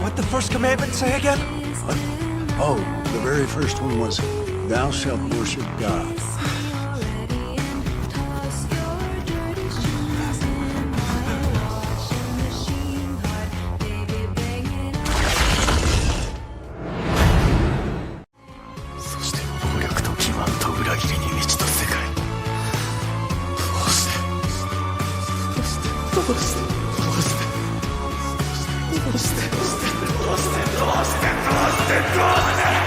What the first commandment say again? What? Oh, the very first one was, thou shalt worship God. Do